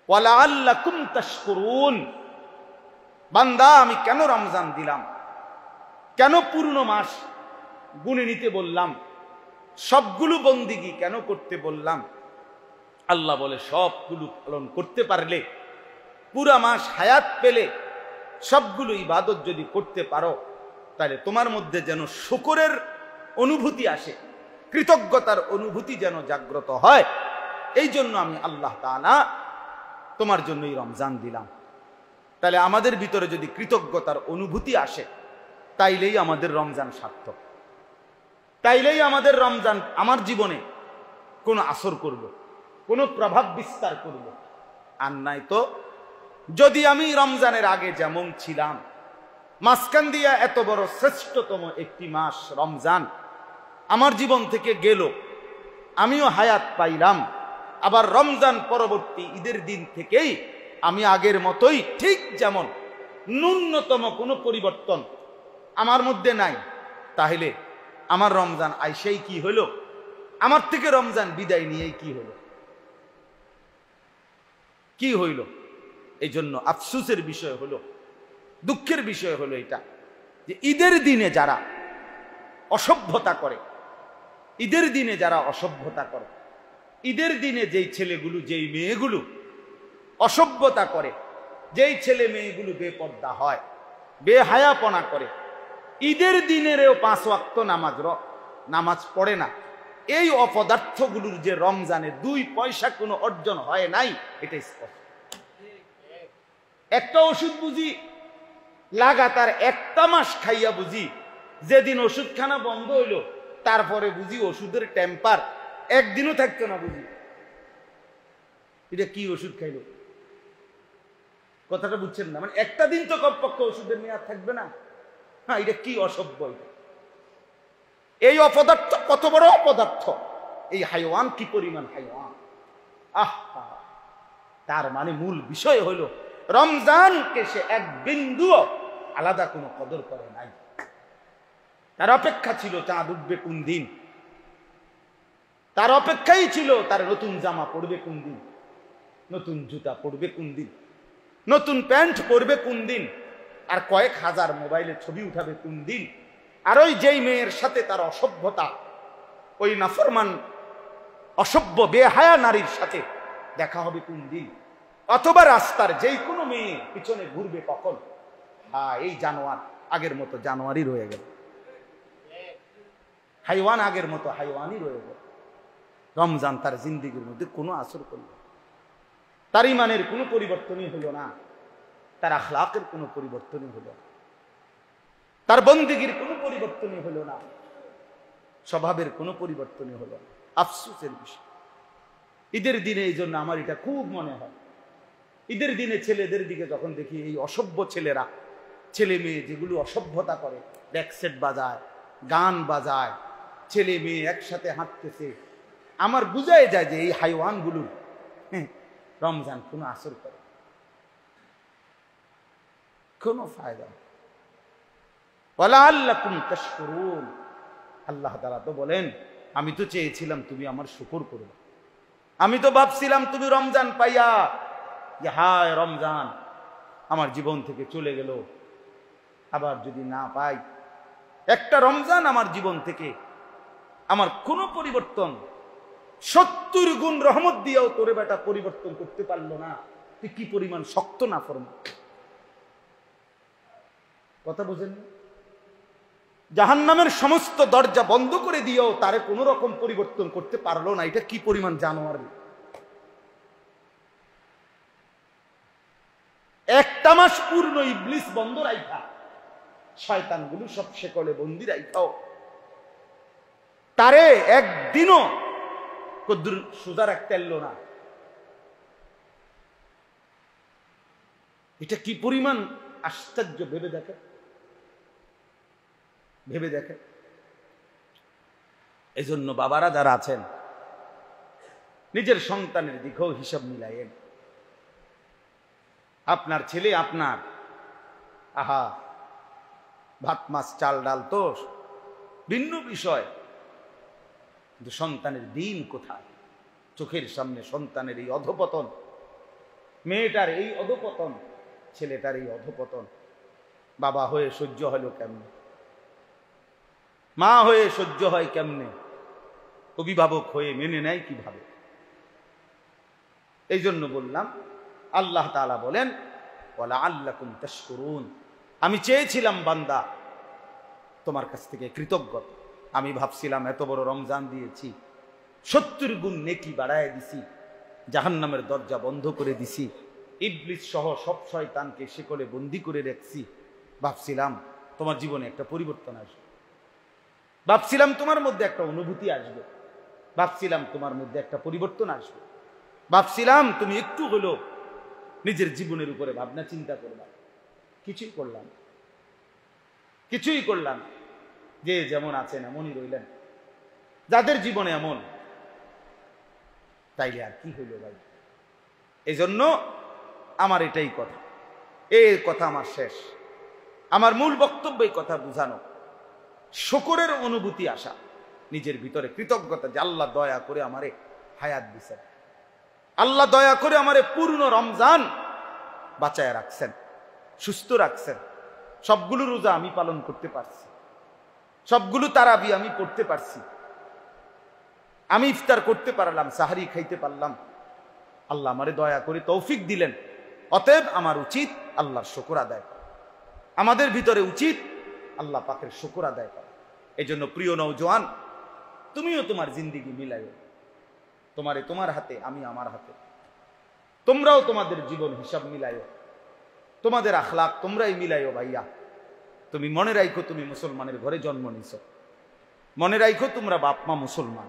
ওয়ালাআল্লাকুম তাশকুরুন। বান্দা, আমি কেন রমজান দিলাম, কেন পূর্ণ মাস গুনে নিতে বললাম, সবগুলো বন্দিগি কেন করতে বললাম? আল্লাহ বলে, সবগুলো পালন করতে পারলে, পুরা মাস হায়াত পেলে, সবগুলো ইবাদত যদি করতে পারো, তাহলে তোমার মধ্যে যেন শুকরের অনুভূতি আসে, কৃতজ্ঞতার অনুভূতি যেন জাগ্রত হয়। এই জন্য আমি আল্লাহ তাআলা তোমার জন্যই রমজান দিলাম। তাহলে আমাদের ভিতরে যদি কৃতজ্ঞতার অনুভূতি আসে, তাইলেই আমাদের রমজান সার্থক, তাইলেই আমাদের রমজান আমার জীবনে কোনো আসর করব, কোনো প্রভাব বিস্তার করব। আর নাই তো, যদি আমি রমজানের আগে যেমন ছিলাম, মাঝখান দিয়া এত বড় শ্রেষ্ঠতম একটি মাস রমজান আমার জীবন থেকে গেল, আমিও হায়াত পাইলাম, আবার রমজান পরবর্তী ঈদের দিন থেকেই আমি আগের মতোই ঠিক যেমন, ন্যূনতম কোনো পরিবর্তন আমার মধ্যে নাই, তাহলে আমার রমজান আইসেই কি হলো, আমার থেকে রমজান বিদায় নিয়েই কি হলো, কি হইল? এই জন্য আফসোসের বিষয় হলো, দুঃখের বিষয় হলো এটা, যে ঈদের দিনে যারা অসভ্যতা করে, ঈদের দিনে যারা অসভ্যতা করে, ঈদের দিনে যেই ছেলেগুলো যেই মেয়েগুলো অসভ্যতা করে, যেই ছেলে মেয়েগুলো বেপর্দা হয়, বেহায়াপনা করে, ঈদের দিনেরও 5 ওয়াক্ত নামাজ পড়ে না, এই অপদার্থগুলোর যে রমজানে 2 পয়সা কোনো অর্জন হয় নাই, এটা স্পষ্ট। একটা ওষুধ বুঝি লাগাতার একটা মাস খাইয়া বুঝি, যেদিন ওষুধখানা বন্ধ হইল তারপরে বুঝি ওষুধের টেম্পার একদিনও থাকতো না বুঝি। এটা কি ওষুধ খাইল? কথাটা বুঝছেন না? মানে একটা দিন তো কমপক্ষে ওষুধের মেয়াদ থাকবে না। হ্যাঁ, এটা কি অসভ্য! এই অপদার্থ কত বড় অপদার্থ! এই হাইওয়ান কি পরিমাণ হাইওয়ান! তার মানে মূল বিষয় হইল রমজানকে সে এক বিন্দুও আলাদা কোনো কদর করে নাই। তার অপেক্ষা ছিল চাঁদ উঠবে কোন দিন, তার অপেক্ষাই ছিল তার নতুন জামা পড়বে কোন দিন, নতুন জুতা পড়বে কোন দিন, নতুন প্যান্ট পরবে কোন দিন, আর কয়েক হাজার মোবাইলে ছবি উঠাবে কোন দিন, আর ওই যেই মেয়ের সাথে তার অসভ্যতা, ওই নাফরমান অসভ্য বেহায়া নারীর সাথে দেখা হবে কোন দিন, অথবা রাস্তার যেই কোনো মেয়ে পিছনে ঘুরবে কখন। এই জানোয়ার আগের মতো জানোয়ারই রয়ে গেল, হাইওয়ান আগের মতো হাইওয়ানই রয়ে গেল। রমজান তার জিন্দিগির মধ্যে কোনো আসর করল। তার ইমানের কোনো পরিবর্তনই হলো না, তার আখলাকের কোনো পরিবর্তনই হলো না, তার বন্দেগীর কোনো পরিবর্তনই হলো না, স্বভাবের কোনো পরিবর্তনই হলো না। আফসোসের বিষয়। ঈদের দিনে এই জন্য আমার এটা খুব মনে হয়, ঈদের দিনে ছেলেদের দিকে যখন দেখি এই অসভ্য ছেলেরা, ছেলে মেয়ে যেগুলো অসভ্যতা করে, ব্যাকসেট বাজায়, গান বাজায়, ছেলে মেয়ে একসাথে হাঁটতেছে, আমার বুঝাই যায় যে এই হাইওয়ানগুলোর রমজান কোনো আসর করে, কোনো ফায়দা। ওয়ালাআল্লাকুম তাশকুরুন, আল্লাহ তাআলা তো বলেন আমি তো চেয়েছিলাম তুমি আমার শুকর করবে, আমি তো ভাবছিলাম তুমি রমজান পাইয়া যে হায় রমজান আমার জীবন থেকে চলে গেল, আবার যদি না পাই, একটা রমজান আমার জীবন থেকে আমার কোনো পরিবর্তন, 70 গুণ রহমত দিয়েও তোরে বেটা পরিবর্তন করতে পারলো না, তুই কি পরিমাণ শক্ত না ফরমান। কথা বুঝেন? জাহান্নামের সমস্ত দরজা বন্ধ করে দিয়েও তারে কোন রকম পরিবর্তন করতে পারলো না, এটা কি পরিমাণ জানোয়ার। একটা মাস পূর্ণ ইবলিস বন্ধ রাইখা, শয়তানগুলো সব শেকলে বন্দি রাইখাও তারে একদিনও কদ্দুর সোজা রাখতে পারলো না। এটা কি পরিমাণ আশ্চর্য, ভেবে দেখে, ভেবে দেখে। এই জন্য বাবারা যারা আছেন নিজের সন্তানের দিকেও হিসাব মিলাইয়েন। আপনার ছেলে আপনার, আহা ভাত মাছ চাল ডাল তো ভিন্ন বিষয়, কিন্তু সন্তানের দিন কোথায়? চোখের সামনে সন্তানের এই অধপতন, মেয়েটার এই অধপতন, ছেলেটার এই অধপতন, বাবা হয়ে সহ্য হলো কেমনে? মা হয়ে সহ্য হয় কেমনে? অভিভাবক হয়ে মেনে নেয় কিভাবে? এই জন্য বললাম, আল্লাহ তাআলা বলেন ওয়ালাআল্লাকুম তাশকুরুন, আমি চেয়েছিলাম বান্দা তোমার কাছ থেকে কৃতজ্ঞতা। আমি ভাবছিলাম এত বড় রমজান দিয়েছি, 70 গুণ নেকি বাড়ায় দিছি, জাহান্নামের দরজা বন্ধ করে দিছি, ইবলিস সহ সব শয়তানকে শিকলে বন্দি করে রাখছি। ভাবছিলাম তোমার জীবনে একটা পরিবর্তন আসবে, ভাবছিলাম তোমার মধ্যে একটা অনুভূতি আসবে, ভাবছিলাম তোমার মধ্যে একটা পরিবর্তন আসবে, ভাবছিলাম তুমি একটু হলো নিজের জীবনের উপরে ভাবনা চিন্তা করবা। কিছুই করলাম, কিছুই করলাম। যে যেমন আছেন এমনই রইলেন। যাদের জীবনে এমন, তাইলে আর কি হইল ভাই? এই জন্য আমার এটাই কথা, এই কথা আমার শেষ। আমার মূল বক্তব্য এই কথা বুঝানো, শুকরের অনুভূতি আসা, নিজের ভিতরে কৃতজ্ঞতা যে আল্লাহ দয়া করে আমারে হায়াত দিছেন, আল্লাহ দয়া করে আমারে পূর্ণ রমজান বাঁচায় রাখছেন, সুস্থ রাখছেন, সবগুলো রোজা আমি পালন করতে পারছি, সবগুলো তারাবি আমি পড়তে পারছি, আমি ইফতার করতে পারলাম, সাহারি খাইতে পারলাম, আল্লাহ আমারে দয়া করে তৌফিক দিলেন। অতএব আমার উচিত আল্লাহর শুকর আদায় করা, আমাদের ভিতরে উচিত আল্লাহ পাকের শুকর আদায় করা। এই জন্য প্রিয় নওজোয়ান, তুমিও তোমার জিন্দিগি মিলাইও, তোমারে তোমার হাতে, আমি আমার হাতে, তোমরাও তোমাদের জীবন হিসাব মিলাইও, তোমাদের আখলাক তোমরাই মিলাইও। ভাইয়া তুমি মনে রাখো তুমি মুসলমানের ঘরে জন্ম নিছ, মনে রাখো তোমরা বাপ মা মুসলমান,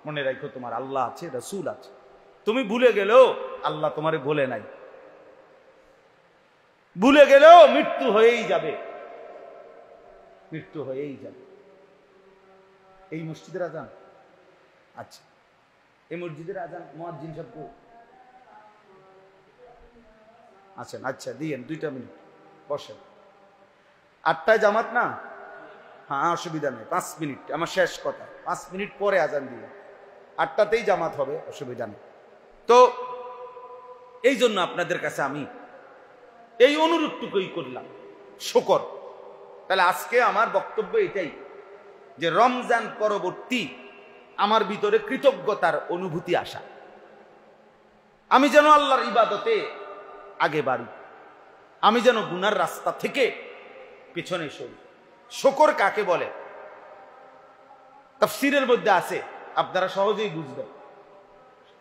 মনে রাখো তোমার আল্লাহ আছে, রাসূল আছে। তুমি ভুলে গেলেও আল্লাহ তোমারে ভুলে নাই, ভুলে গেলেও মৃত্যু হয়েই যাবে, মৃত্যু হয়েই যাবে। এই মসজিদের আজান, আচ্ছা এই মসজিদের আজান মুয়াজ্জিন সাহেব আছেন? আচ্ছা দিয়েন 2 মিনিট বসেন। 8টায় জামাত না? হ্যাঁ অসুবিধা নেই, 5 মিনিট আমার শেষ কথা, 5 মিনিট পরে আজান দিয়ে 8টাতেই জামাত হবে, অসুবিধা নেই। তো এই জন্য আপনাদের কাছে আমি এই অনুরোধটুকুই করলাম, শুকর। তাহলে আজকে আমার বক্তব্য এটাই যে রমজান পরবর্তী আমার ভিতরে কৃতজ্ঞতার অনুভূতি আসা, আমি যেন আল্লাহর ইবাদতে আগে বাড়ি, আমি যেন গুনার রাস্তা থেকে পেছনে সরি। শুকর কাকে বলে? তাফসীরের মধ্যে আছে, আপনারা সহজেই বুঝবেন।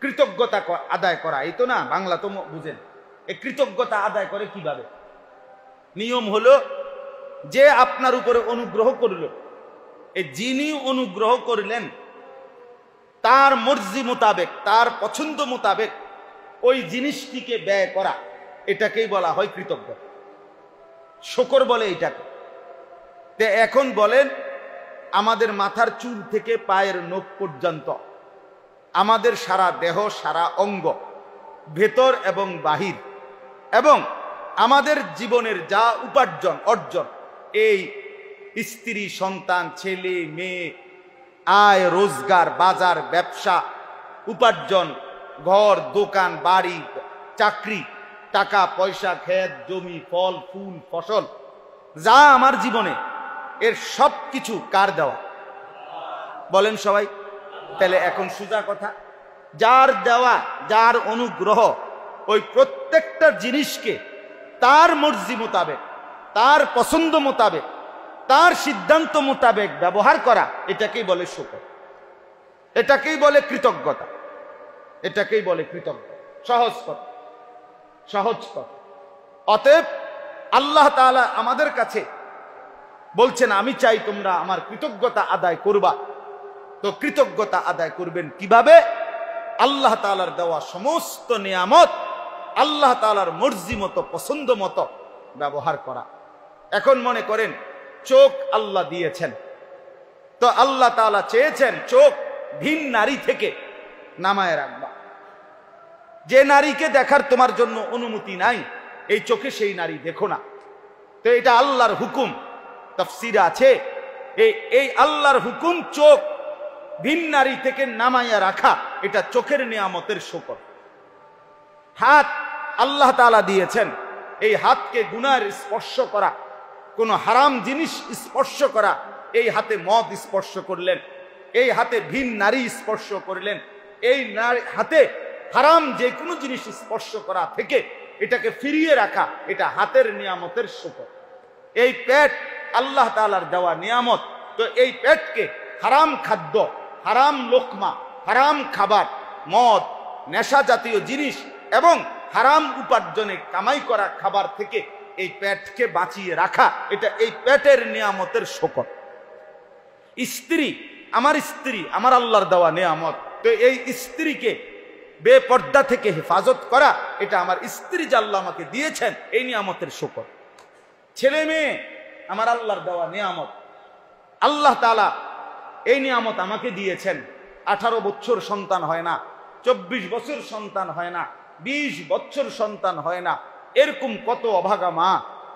কৃতজ্ঞতা আদায় করা, এই তো না, বাংলা তো বুঝেন। এই কৃতজ্ঞতা আদায় করে কিভাবে? নিয়ম হলো, যে আপনার উপরে অনুগ্রহ করল, এই যিনি অনুগ্রহ করলেন তার মর্জি মোতাবেক, তার পছন্দ মোতাবেক ওই জিনিসটিকে ব্যয় করা, এটাকেই বলা হয় কৃতজ্ঞতা। শুকর বলে এটাকে। তে এখন বলেন, আমাদের মাথার চুল থেকে পায়ের নখ পর্যন্ত আমাদের সারা দেহ, সারা অঙ্গ, ভেতর এবং বাহির, এবং আমাদের জীবনের যা উপার্জন অর্জন, এই স্ত্রী, সন্তান, ছেলে মেয়ে, আয় রোজগার, বাজার ব্যবসা, উপার্জন, ঘর দোকান, বাড়ি, চাকরি, টাকা পয়সা, ক্ষেত জমি, ফল ফুল ফসল, যা আমার জীবনে, এর সব কিছু কার দেওয়া? বলেন সবাই। তাহলে এখন সোজা কথা, যার দেওয়া, যার অনুগ্রহ, ওই প্রত্যেকটা জিনিসকে তার মর্জি মোতাবেক, তার পছন্দ মোতাবেক, তার সিদ্ধান্ত মোতাবেক ব্যবহার করা, এটাকেই বলে শুকর, এটাকেই বলে কৃতজ্ঞতা, এটাকেই বলে কৃতজ্ঞতা। সহজ কথা, সহজ কথা। অতএব আল্লাহ তাআলা আমাদের কাছে বলছেন, আমি চাই তোমরা আমার কৃতজ্ঞতা আদায় করবা। তো কৃতজ্ঞতা আদায় করবেন কিভাবে? আল্লাহ তাআলার দেওয়া সমস্ত নিয়ামত আল্লাহ তাআলার মর্জি মতো, পছন্দ মতো ব্যবহার করা। এখন মনে করেন চোখ আল্লাহ দিয়েছেন, তো আল্লাহ তাআলা চেয়েছেন চোখ ভিন নারী থেকে নামায় রাখবা। যে নারীকে দেখার তোমার জন্য অনুমতি নাই, এই চোখে সেই নারী দেখো না। তো এটা আল্লাহর হুকুম, তাফসীরে আছে এই আল্লাহর হুকুম, চোখ ভিন নারী থেকে নামাইয়া রাখা, এটা চোখের নিয়ামতের শুকর। হাত আল্লাহ তাআলা দিয়েছেন, এই হাতকে গুনার স্পর্শ করা, কোন হারাম জিনিস স্পর্শ করা, এই হাতে মদ স্পর্শ করলেন, এই হাতে ভিন নারী স্পর্শ করলেন, এই হাতে হারাম যে কোনো জিনিস স্পর্শ করা থেকে এটাকে ফিরিয়ে রাখা, এটা হাতের নিয়ামতের শুকর। এই পেট আল্লাহ তাআলার দেওয়া নিয়ামত। তো এই পেটকে হারাম খাদ্য, হারাম লোকমা, হারাম খাবার, মদ, নেশা জাতীয় জিনিস এবং হারাম উপার্জনে কামাই করা খাবার থেকে এই পেটকে বাঁচিয়ে রাখা, এটা এই পেটের নিয়ামতের শুকর। স্ত্রী আমার আল্লাহর দেওয়া নিয়ামত। তো এই স্ত্রীকে বেপর্দা থেকে হেফাজত করা, এটা আমার স্ত্রী যে আল্লাহ আমাকে দিয়েছেন, এই নিয়ামতের শুকর। ছেলে মেয়ে আমার আল্লাহর দেওয়া নিয়ামত। আল্লাহ তাআলা এই নিয়ামত আমাকে দিয়েছেন। 18 বছর সন্তান হয় না, 24 বছর সন্তান হয় না, 20 বছর সন্তান হয় না, এরকম কত অভাগা মা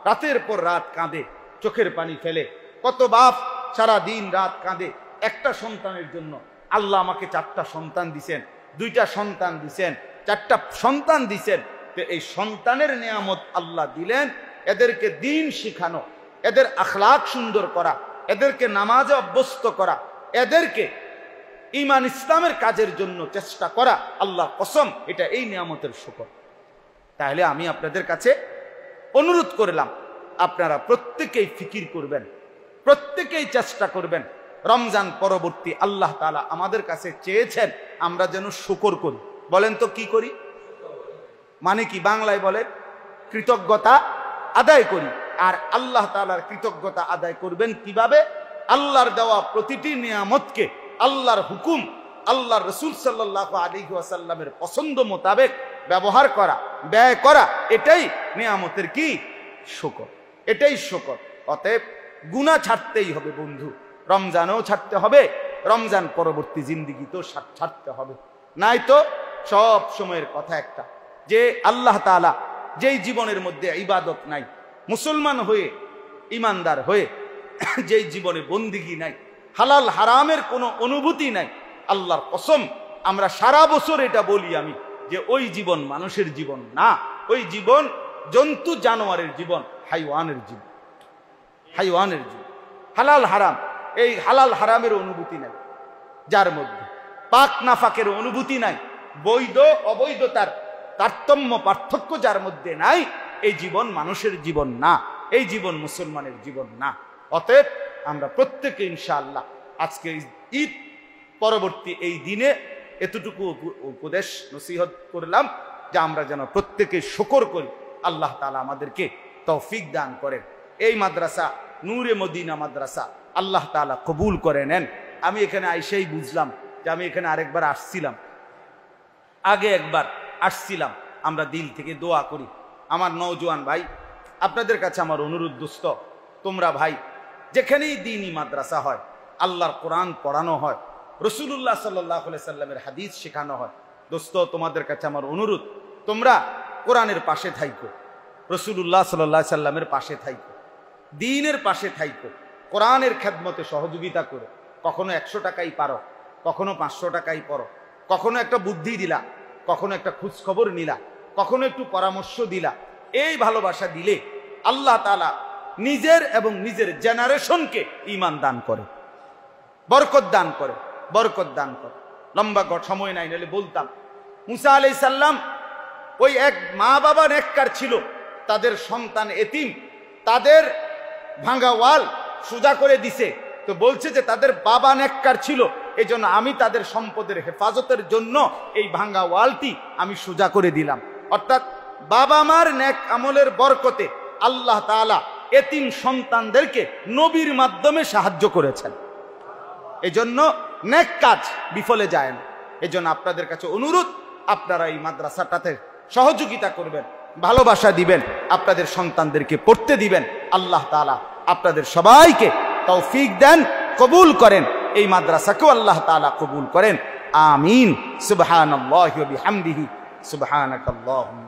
রাতের পর রাত কাঁদে, চোখের পানি ফেলে। কত বাপ সারা দিন রাত কাঁদে একটা সন্তানের জন্য। আল্লাহ আমাকে 4টা সন্তান দিছেন, 2টা সন্তান দিছেন, 4টা সন্তান দিছেন। তো এই সন্তানের নিয়ামত আল্লাহ দিলেন, এদেরকে দিন শিখানো, এদের আখলাক সুন্দর করা, এদেরকে নামাজে অভ্যস্ত করা, এদেরকে ঈমান ইসলামের কাজের জন্য চেষ্টা করা। আল্লাহ কসম, এটা এই নিয়ামতের শুকর। তাহলে আমি আপনাদের কাছে অনুরোধ করলাম, আপনারা প্রত্যেকেই ফিকির করবেন, প্রত্যেকেই চেষ্টা করবেন, রমজান পরবর্তী আল্লাহ তাআলা আমাদের কাছে চেয়েছেন আমরা যেন শুকর করি। বলেন তো কি করি? মানে কি? বাংলায় বলেন কৃতজ্ঞতা আদায় করি। আর আল্লাহ তাআলার কৃতজ্ঞতা আদায় করবেন কিভাবে? আল্লাহর দেওয়া প্রতিটি নিয়ামতকে আল্লাহর হুকুম, আল্লাহর রাসূল সাল্লাল্লাহু আলাইহি ওয়াসাল্লামের পছন্দ মোতাবেক ব্যবহার করা, ব্যয় করা, এটাই নিয়ামতের কি? শুকর, এটাই শুকর। অতএব গুনাহ ছাড়তেই হবে বন্ধু, রমজানও ছাড়তে হবে, রমজান পরবর্তী জিন্দেগিতেও ছাড়তে হবে। নাই তো সব সময়ের কথা একটা, যে আল্লাহ তাআলা যেই জীবনের মধ্যে ইবাদত নাই, মুসলমান হয়ে ইমানদার হয়ে যেই জীবনে বন্দিগি নাই, হালাল হারামের কোনো অনুভূতি নাই, আল্লাহর কসম আমরা সারা বছর এটা বলি আমি, যে ওই জীবন মানুষের জীবন না, ওই জীবন জন্তু জানোয়ারের জীবন, হাইওয়ানের জীবন, হাইওয়ানের জীবন। হালাল হারাম, এই হালাল হারামের অনুভূতি নাই যার মধ্যে, পাক নাফাকের অনুভূতি নাই, বৈধ অবৈধতার তারতম্য পার্থক্য যার মধ্যে নাই, এই জীবন মানুষের জীবন না, এই জীবন মুসলমানের জীবন না। অতএব আমরা প্রত্যেকে ইনশাআল্লাহ আজকে ঈদ পরবর্তী এই দিনে এতটুকু উপদেশ নসিহত করলাম যে আমরা যেন প্রত্যেকে শুকর করি। আল্লাহ তাআলা আমাদেরকে তৌফিক দান করেন। এই মাদ্রাসা নূরে মদিনা মাদ্রাসা আল্লাহ তাআলা কবুল করে নেন। আমি এখানে আইসেই বুঝলাম যে আমি এখানে আরেকবার আসছিলাম, আগে একবার আসছিলাম। আমরা দিল থেকে দোয়া করি। আমার নওজোয়ান ভাই, আপনাদের কাছে আমার অনুরোধ, দোস্ত তোমরা ভাই যেখানেই দ্বীনি মাদ্রাসা হয়, আল্লাহর কোরআন পড়ানো হয়, রাসূলুল্লাহ সাল্লাল্লাহু আলাইহি সাল্লামের হাদিস শেখানো হয়, দোস্ত তোমাদের কাছে আমার অনুরোধ, তোমরা কোরআনের পাশে থাইকো, রাসূলুল্লাহ সাল্লাল্লাহু আলাইহি সাল্লামের পাশে থাইকো, দ্বীনের পাশে থাইকো, কোরআনের খেদমতে সহযোগিতা করো। কখনো 100 টাকাই পারো, কখনো 500 টাকাই পড়ো, কখনো একটা বুদ্ধি দিলা, কখনো একটা খোঁজখবর নিলা, কখনো একটু পরামর্শ দিলা। এই ভালোবাসা দিলে আল্লাহ তাআলা নিজের এবং নিজের জেনারেশনকে ঈমান দান করে, বরকত দান করে, বরকত দান করে। লম্বা সময় নাই, নাহলে বলতাম। মুসা আলাইহিস সালাম ওই এক মা বাবা নেককার ছিল, তাদের সন্তান এতিম, তাদের ভাঙা ওয়াল সোজা করে দিছে। তো বলছে যে তাদের বাবা নেককার ছিল, এই জন্য আমি তাদের সম্পদের হেফাজতের জন্য এই ভাঙা ওয়ালটি আমি সোজা করে দিলাম। অর্থাৎ বাবা মার নেক আমলের বরকতে আল্লাহ তাআলা এতিম সন্তানদেরকে নবীর মাধ্যমে সাহায্য করেছেন। এজন্য নেক কাজ বিফলে যায় না। এজন্য আপনাদের কাছে অনুরোধ, আপনারা এই মাদ্রাসাটাতে সহযোগিতা করবেন, ভালোবাসা দিবেন, আপনাদের সন্তানদেরকে পড়তে দিবেন। আল্লাহ তাআলা আপনাদের সবাইকে তৌফিক দেন, কবুল করেন। এই মাদ্রাসাকেও আল্লাহ তাআলা কবুল করেন। আমিন। সুবহানাল্লাহি ওয়া বিহামদিহি, সুবহানাকাল্লাহুম্মা